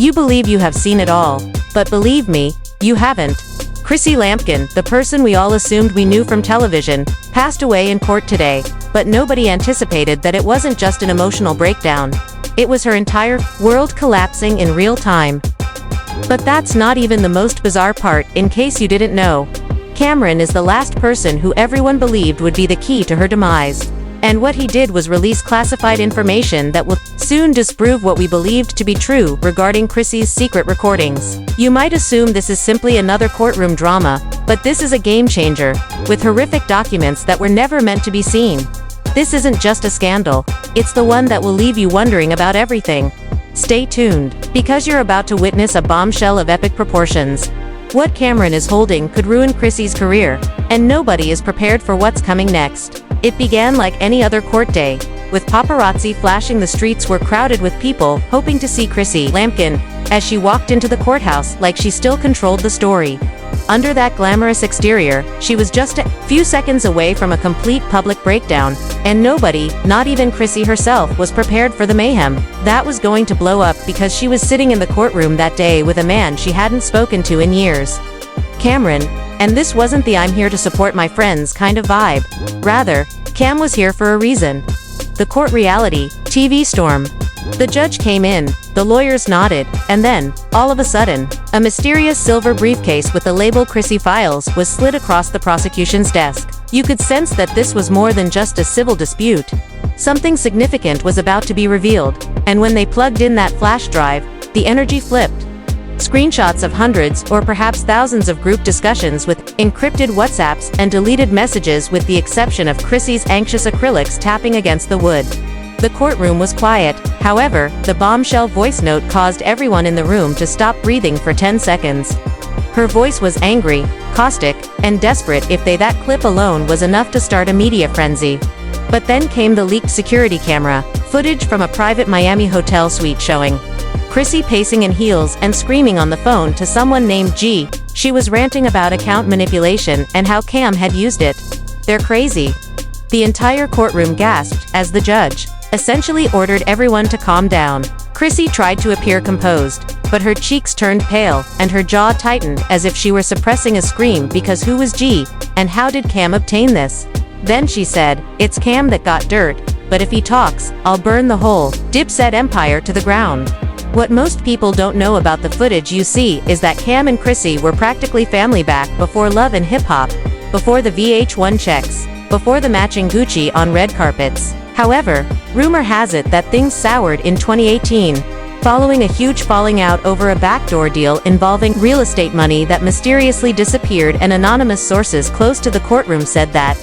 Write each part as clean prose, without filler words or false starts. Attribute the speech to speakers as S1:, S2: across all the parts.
S1: You believe you have seen it all. But believe me, you haven't. Chrissy Lampkin, the person we all assumed we knew from television, passed away in court today, but nobody anticipated that it wasn't just an emotional breakdown. It was her entire world collapsing in real time. But that's not even the most bizarre part, in case you didn't know. Camron is the last person who everyone believed would be the key to her demise. And what he did was release classified information that will soon disprove what we believed to be true regarding Chrissy's secret recordings. You might assume this is simply another courtroom drama, but this is a game changer, with horrific documents that were never meant to be seen. This isn't just a scandal, it's the one that will leave you wondering about everything. Stay tuned, because you're about to witness a bombshell of epic proportions. What Camron is holding could ruin Chrissy's career, and nobody is prepared for what's coming next. It began like any other court day, with paparazzi flashing. The streets were crowded with people hoping to see Chrissy Lampkin as she walked into the courthouse like she still controlled the story. Under that glamorous exterior, she was just a few seconds away from a complete public breakdown, and nobody, not even Chrissy herself, was prepared for the mayhem that was going to blow up because she was sitting in the courtroom that day with a man she hadn't spoken to in years. Camron. And this wasn't the "I'm here to support my friends" kind of vibe. Rather, Cam was here for a reason. The court reality TV storm. The judge came in, the lawyers nodded, and then, all of a sudden, a mysterious silver briefcase with the label Chrissy Files was slid across the prosecution's desk. You could sense that this was more than just a civil dispute. Something significant was about to be revealed, and when they plugged in that flash drive, the energy flipped. Screenshots of hundreds or perhaps thousands of group discussions with encrypted WhatsApps and deleted messages, with the exception of Chrissy's anxious acrylics tapping against the wood. The courtroom was quiet, however, the bombshell voice note caused everyone in the room to stop breathing for 10 seconds. Her voice was angry, caustic, and desperate. If that clip alone was enough to start a media frenzy. But then came the leaked security camera footage from a private Miami hotel suite showing Chrissy pacing in heels and screaming on the phone to someone named G. She was ranting about account manipulation and how Cam had used it. "They're crazy." The entire courtroom gasped as the judge essentially ordered everyone to calm down. Chrissy tried to appear composed, but her cheeks turned pale, and her jaw tightened as if she were suppressing a scream, because who was G, and how did Cam obtain this? Then she said, "It's Cam that got dirt, but if he talks, I'll burn the whole Dipset empire to the ground." What most people don't know about the footage you see is that Cam and Chrissy were practically family back before Love and Hip Hop, before the VH1 checks, before the matching Gucci on red carpets. However, rumor has it that things soured in 2018, following a huge falling out over a backdoor deal involving real estate money that mysteriously disappeared, and anonymous sources close to the courtroom said that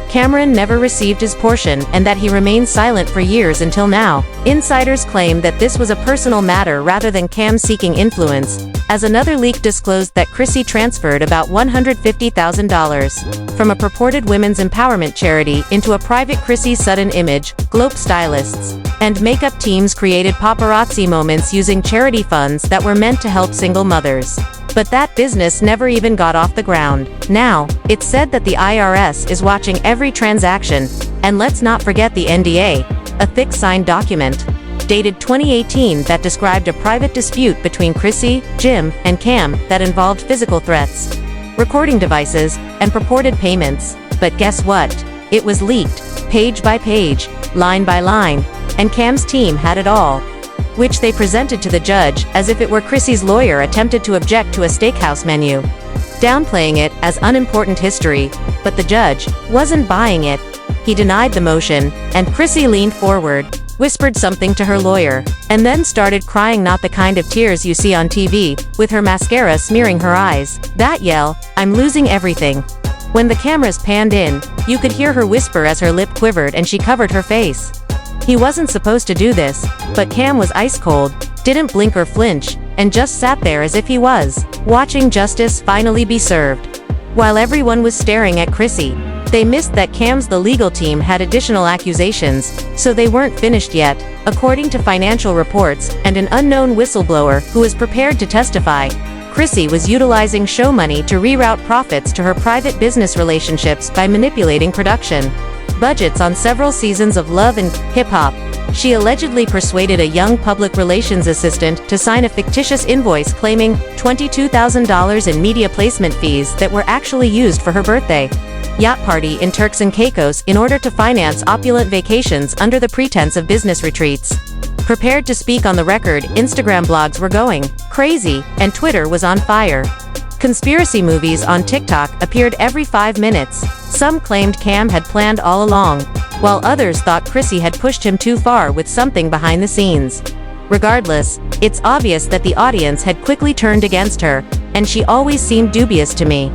S1: Camron never received his portion and that he remained silent for years until now. Insiders claim that this was a personal matter rather than Cam seeking influence, as another leak disclosed that Chrissy transferred about $150,000 from a purported women's empowerment charity into a private Chrissy Sudden Image, Globe stylists, and makeup teams created paparazzi moments using charity funds that were meant to help single mothers. But that business never even got off the ground. Now, it's said that the IRS is watching every transaction, and let's not forget the NDA, a thick signed document dated 2018 that described a private dispute between Chrissy, Jim, and Cam that involved physical threats, recording devices, and purported payments. But guess what? It was leaked, page by page, line by line, and Cam's team had it all, which they presented to the judge as if it were Chrissy's lawyer attempted to object to a steakhouse menu, downplaying it as unimportant history. But the judge wasn't buying it. He denied the motion, and Chrissy leaned forward, whispered something to her lawyer, and then started crying, not the kind of tears you see on TV, with her mascara smearing her eyes. That yell, "I'm losing everything." When the cameras panned in, you could hear her whisper as her lip quivered and she covered her face. He wasn't supposed to do this, but Cam was ice cold, didn't blink or flinch, and just sat there as if he was watching justice finally be served. While everyone was staring at Chrissy, they missed that Cam's the legal team had additional accusations, so they weren't finished yet. According to financial reports and an unknown whistleblower who was prepared to testify, Chrissy was utilizing show money to reroute profits to her private business relationships by manipulating production budgets on several seasons of Love and Hip Hop. She allegedly persuaded a young public relations assistant to sign a fictitious invoice claiming $22,000 in media placement fees that were actually used for her birthday yacht party in Turks and Caicos in order to finance opulent vacations under the pretense of business retreats. Prepared to speak on the record, Instagram blogs were going crazy, and Twitter was on fire. Conspiracy movies on TikTok appeared every 5 minutes. Some claimed Cam had planned all along, while others thought Chrissy had pushed him too far with something behind the scenes. Regardless, it's obvious that the audience had quickly turned against her, and she always seemed dubious to me.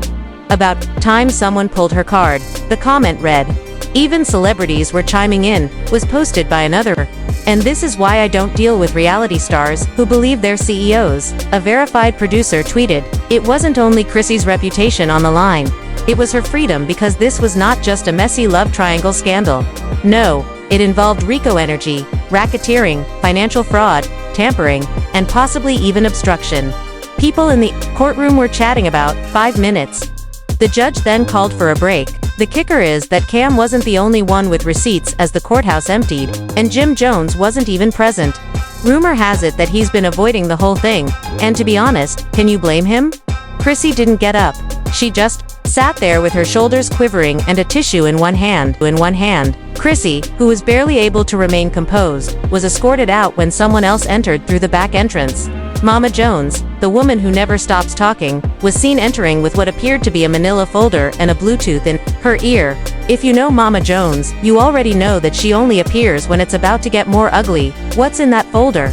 S1: About time someone pulled her card, the comment read. Even celebrities were chiming in, was posted by another. And this is why I don't deal with reality stars who believe they're CEOs, a verified producer tweeted. It wasn't only Chrissy's reputation on the line. It was her freedom, because this was not just a messy love triangle scandal. No, it involved RICO energy, racketeering, financial fraud, tampering, and possibly even obstruction. People in the courtroom were chatting about 5 minutes. The judge then called for a break. The kicker is that Cam wasn't the only one with receipts as the courthouse emptied, and Jim Jones wasn't even present. Rumor has it that he's been avoiding the whole thing, and to be honest, can you blame him? Chrissy didn't get up. She just sat there with her shoulders quivering and a tissue in one hand. Chrissy, who was barely able to remain composed, was escorted out when someone else entered through the back entrance. Mama Jones, the woman who never stops talking, was seen entering with what appeared to be a manila folder and a Bluetooth in her ear. If you know Mama Jones, you already know that she only appears when it's about to get more ugly. What's in that folder?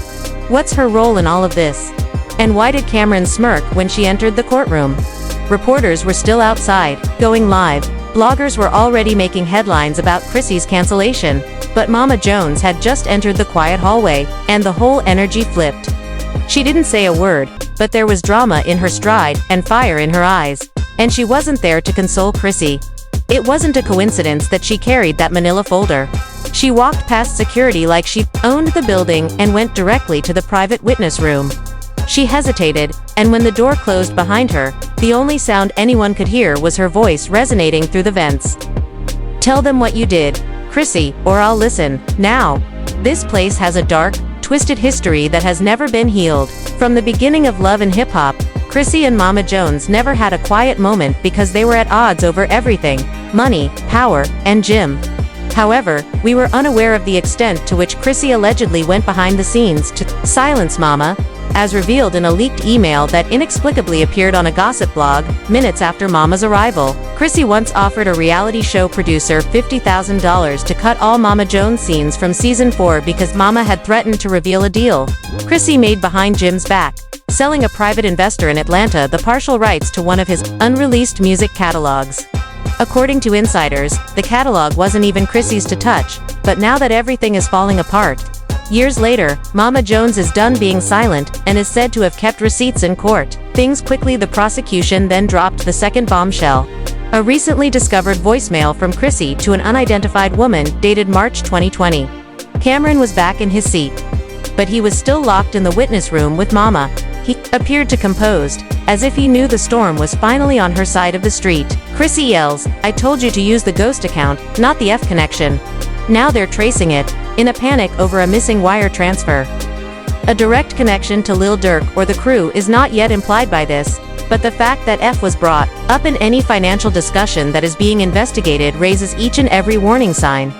S1: What's her role in all of this? And why did Camron smirk when she entered the courtroom? Reporters were still outside, going live. Bloggers were already making headlines about Chrissy's cancellation. But Mama Jones had just entered the quiet hallway, and the whole energy flipped. She didn't say a word, but there was drama in her stride and fire in her eyes. And she wasn't there to console Chrissy. It wasn't a coincidence that she carried that manila folder. She walked past security like she owned the building and went directly to the private witness room. She hesitated, and when the door closed behind her, the only sound anyone could hear was her voice resonating through the vents. Tell them what you did, Chrissy, or I'll listen, now. This place has a dark, twisted history that has never been healed. From the beginning of Love and Hip Hop, Chrissy and Mama Jones never had a quiet moment because they were at odds over everything: money, power, and Jim. However, we were unaware of the extent to which Chrissy allegedly went behind the scenes to silence Mama, as revealed in a leaked email that inexplicably appeared on a gossip blog minutes after Mama's arrival. Chrissy once offered a reality show producer $50,000 to cut all Mama Jones scenes from season 4 because Mama had threatened to reveal a deal Chrissy made behind Jim's back, selling a private investor in Atlanta the partial rights to one of his unreleased music catalogs. According to insiders, the catalog wasn't even Chrissy's to touch, but now that everything is falling apart, years later, Mama Jones is done being silent and is said to have kept receipts in court. Things quickly. The prosecution then dropped the second bombshell. A recently discovered voicemail from Chrissy to an unidentified woman dated March 2020. Camron was back in his seat, but he was still locked in the witness room with Mama. He appeared composed, as if he knew the storm was finally on her side of the street. Chrissy yells, "I told you to use the ghost account, not the F connection. Now they're tracing it," in a panic over a missing wire transfer. A direct connection to Lil Durk or the crew is not yet implied by this, but the fact that F was brought up in any financial discussion that is being investigated raises each and every warning sign.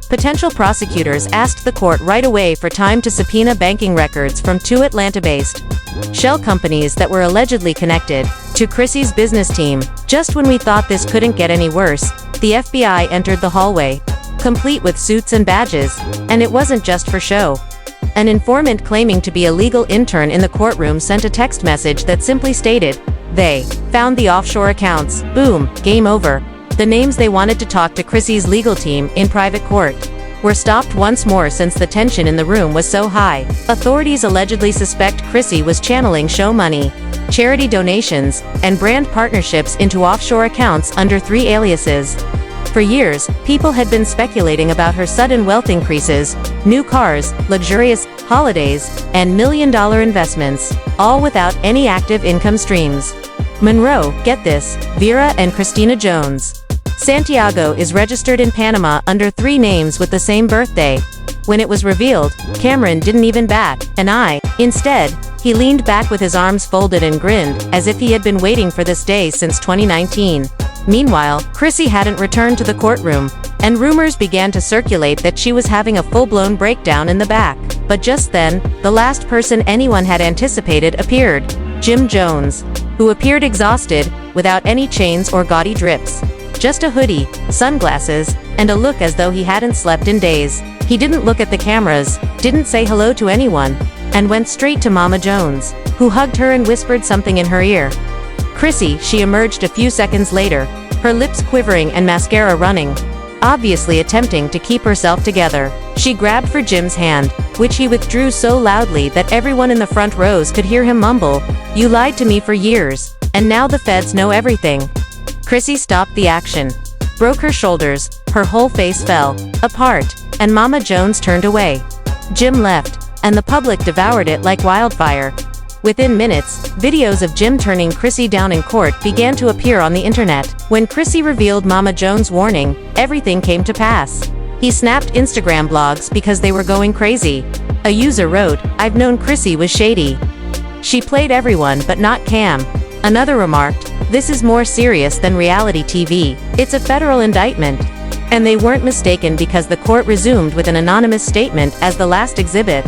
S1: Potential prosecutors asked the court right away for time to subpoena banking records from 2 Atlanta-based shell companies that were allegedly connected to Chrissy's business team. Just when we thought this couldn't get any worse, the FBI entered the hallway, complete with suits and badges, and it wasn't just for show. An informant claiming to be a legal intern in the courtroom sent a text message that simply stated, "They found the offshore accounts. Boom, game over." The names they wanted to talk to Chrissy's legal team in private court were stopped once more since the tension in the room was so high. Authorities allegedly suspect Chrissy was channeling show money, charity donations, and brand partnerships into offshore accounts under 3 aliases. For years, people had been speculating about her sudden wealth increases, new cars, luxurious holidays, and million-dollar investments, all without any active income streams. Monroe, get this, Vera and Christina Jones Santiago is registered in Panama under 3 names with the same birthday. When it was revealed, Camron didn't even bat an eye. Instead, he leaned back with his arms folded and grinned, as if he had been waiting for this day since 2019. Meanwhile, Chrissy hadn't returned to the courtroom, and rumors began to circulate that she was having a full-blown breakdown in the back. But just then, the last person anyone had anticipated appeared, Jim Jones, who appeared exhausted, without any chains or gaudy drips. Just a hoodie, sunglasses, and a look as though he hadn't slept in days. He didn't look at the cameras, didn't say hello to anyone, and went straight to Mama Jones, who hugged her and whispered something in her ear. Chrissy, she emerged a few seconds later, her lips quivering and mascara running, obviously attempting to keep herself together. She grabbed for Jim's hand, which he withdrew so loudly that everyone in the front rows could hear him mumble, "You lied to me for years, and now the feds know everything." Chrissy stopped the action, broke her shoulders, her whole face fell apart, and Mama Jones turned away. Jim left, and the public devoured it like wildfire. Within minutes, videos of Jim turning Chrissy down in court began to appear on the internet. When Chrissy revealed Mama Jones' warning, everything came to pass. He snapped Instagram blogs because they were going crazy. A user wrote, "I've known Chrissy was shady. She played everyone but not Cam." Another remarked, "This is more serious than reality TV. It's a federal indictment." And they weren't mistaken because the court resumed with an anonymous statement as the last exhibit.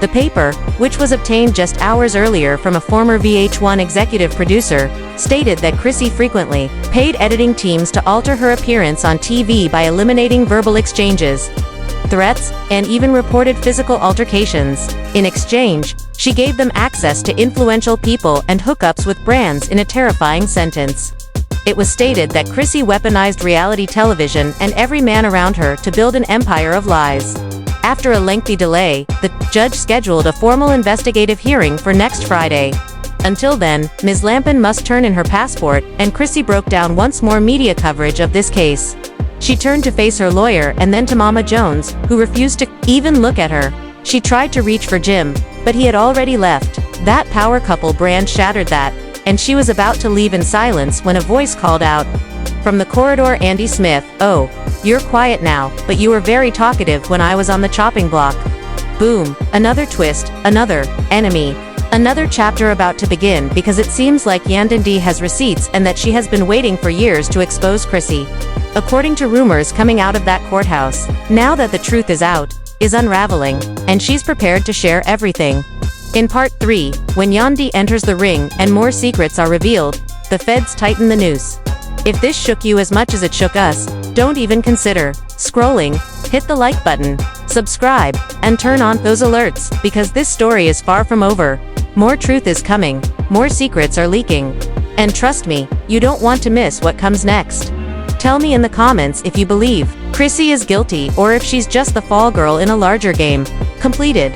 S1: The paper, which was obtained just hours earlier from a former VH1 executive producer, stated that Chrissy frequently paid editing teams to alter her appearance on TV by eliminating verbal exchanges, threats, and even reported physical altercations. In exchange, she gave them access to influential people and hookups with brands in a terrifying sentence. It was stated that Chrissy weaponized reality television and every man around her to build an empire of lies. After a lengthy delay, the judge scheduled a formal investigative hearing for next Friday. Until then, Ms. Lampkin must turn in her passport, and Chrissy broke down once more media coverage of this case. She turned to face her lawyer and then to Mama Jones, who refused to even look at her. She tried to reach for Jim, but he had already left. That power couple brand shattered that, and she was about to leave in silence when a voice called out from the corridor, "Andy Smith, oh, you're quiet now, but you were very talkative when I was on the chopping block." Boom, another twist, another enemy. Another chapter about to begin because it seems like Yandindi has receipts and that she has been waiting for years to expose Chrissy. According to rumors coming out of that courthouse, now that the truth is out, is unraveling, and she's prepared to share everything. In part 3, when Yandi enters the ring and more secrets are revealed, the feds tighten the noose. If this shook you as much as it shook us, don't even consider scrolling, hit the like button, subscribe, and turn on those alerts, because this story is far from over. More truth is coming, more secrets are leaking. And trust me, you don't want to miss what comes next. Tell me in the comments if you believe Chrissy is guilty or if she's just the fall girl in a larger game. Completed.